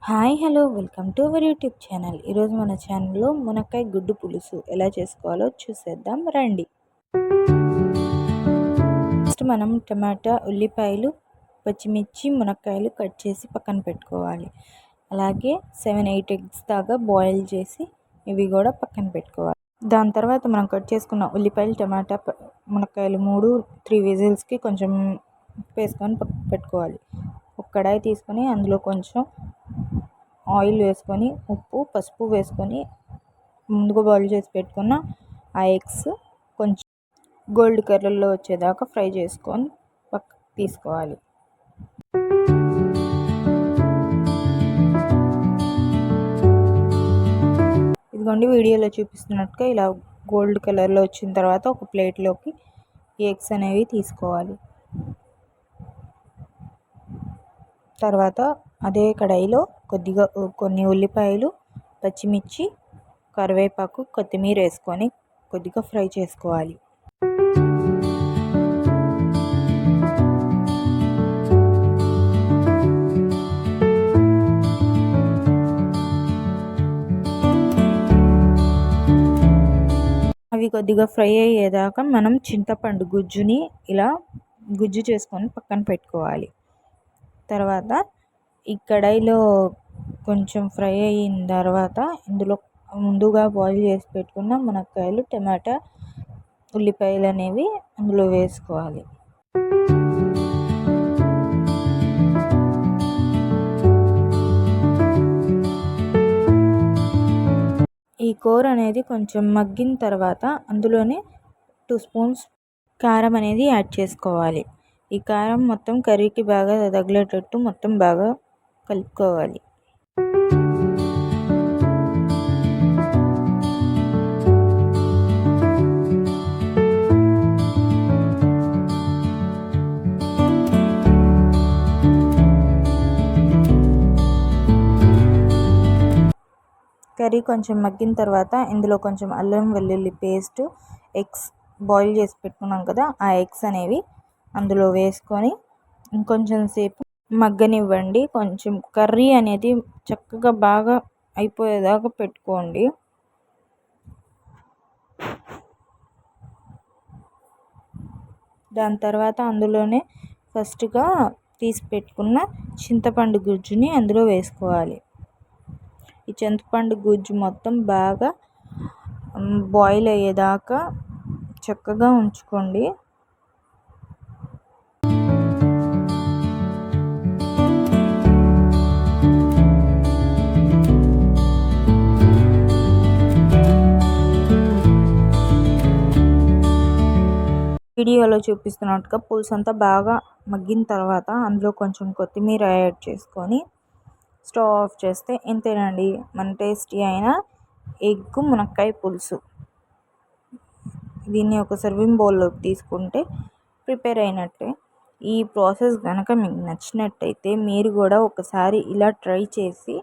Hi hello welcome to our YouTube channel. ఈరోజు మన ఛానల్లో మునక్కాయ గుడ్డు పులుసు ఎలా చేసుకోవాలో చూసేద్దాం రండి. ఫస్ట్ మనం టమాటా, ఉల్లిపాయలు, పచ్చిమిర్చి, మునక్కాయలు కట్ చేసి పక్కన పెట్టుకోవాలి. అలాగే 7-8 ఎగ్స్ దాకా బాయిల్ చేసి ఇవి కూడా పక్కన పెట్టుకోవాలి. దాని తర్వాత మనం కట్ చేసుకున్న ఉల్లిపాయలు, టమాటా, మునక్కాయలు 3 విజిల్స్కి కొంచెం వేసుకొని పెట్టుకోవాలి. ఒక కడాయి తీసుకొని అందులో కొంచెం ఆయిల్ వేసుకొని ఉప్పు, పసుపు వేసుకొని ముందుగా బాయిల్ చేసి పెట్టుకున్న ఆ ఎగ్స్ కొంచెం గోల్డ్ కలర్లో వచ్చేదాకా ఫ్రై చేసుకొని పక్కకు తీసుకోవాలి. ఇదిగోండి వీడియోలో చూపిస్తున్నట్టుగా ఇలా గోల్డ్ కలర్లో వచ్చిన తర్వాత ఒక ప్లేట్లోకి ఈ ఎగ్స్ అనేవి తీసుకోవాలి. తర్వాత అదే కడాయిలో కొన్ని ఉల్లిపాయలు, పచ్చిమిర్చి, కరివేపాకు, కొత్తిమీర వేసుకొని కొద్దిగా ఫ్రై చేసుకోవాలి. అవి కొద్దిగా ఫ్రై అయ్యేదాకా మనం చింతపండు గుజ్జుని ఇలా గుజ్జు చేసుకొని పక్కన పెట్టుకోవాలి. తర్వాత ఈ కడాయిలో కొంచెం ఫ్రై అయిన తర్వాత ఇందులో ముందుగా బాయిల్ చేసి పెట్టుకున్న మునక్కాయలు, టమాటా, ఉల్లిపాయలు అనేవి అందులో వేసుకోవాలి. ఈ కూర అనేది కొంచెం మగ్గిన తర్వాత అందులోనే 2 స్పూన్స్ కారం అనేది యాడ్ చేసుకోవాలి. ఈ కారం మొత్తం కర్రీకి బాగా తగిలేటట్టు మొత్తం బాగా కలుపుకోవాలి. కర్రీ కొంచెం మగ్గిన తర్వాత ఇందులో కొంచెం అల్లం వెల్లుల్లి పేస్ట్, ఎగ్స్ బాయిల్ చేసి పెట్టుకున్నాం కదా, ఆ ఎగ్స్ అనేవి అందులో వేసుకొని ఇంకొంచెం సేపు మగ్గనివ్వండి. కొంచెం కర్రీ అనేది చక్కగా బాగా అయిపోయేదాకా పెట్టుకోండి. దాని తర్వాత అందులోనే ఫస్ట్గా తీసి పెట్టుకున్న చింతపండు గుజ్జుని అందులో వేసుకోవాలి. ఈ చింతపండు గుజ్జు మొత్తం బాగా బాయిల్ అయ్యేదాకా చక్కగా ఉంచుకోండి. వీడియోలో చూపిస్తున్నట్టుగా పులుసు అంతా బాగా మగ్గిన తర్వాత అందులో కొంచెం కొత్తిమీర యాడ్ చేసుకొని స్టవ్ ఆఫ్ చేస్తే ఇంతేనండి మన టేస్టీ అయిన ఎగ్ మునక్కాయ పులుసు. దీన్ని ఒక సర్వింగ్ బౌల్లోకి తీసుకుంటే ప్రిపేర్ అయినట్టే. ఈ ప్రాసెస్ కనుక మీకు నచ్చినట్టయితే మీరు కూడా ఒకసారి ఇలా ట్రై చేసి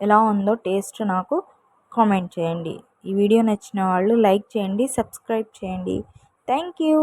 ఎలా ఉందో టేస్ట్ నాకు కామెంట్ చేయండి. ఈ వీడియో నచ్చిన వాళ్ళు లైక్ చేయండి, సబ్స్క్రైబ్ చేయండి. Thank you.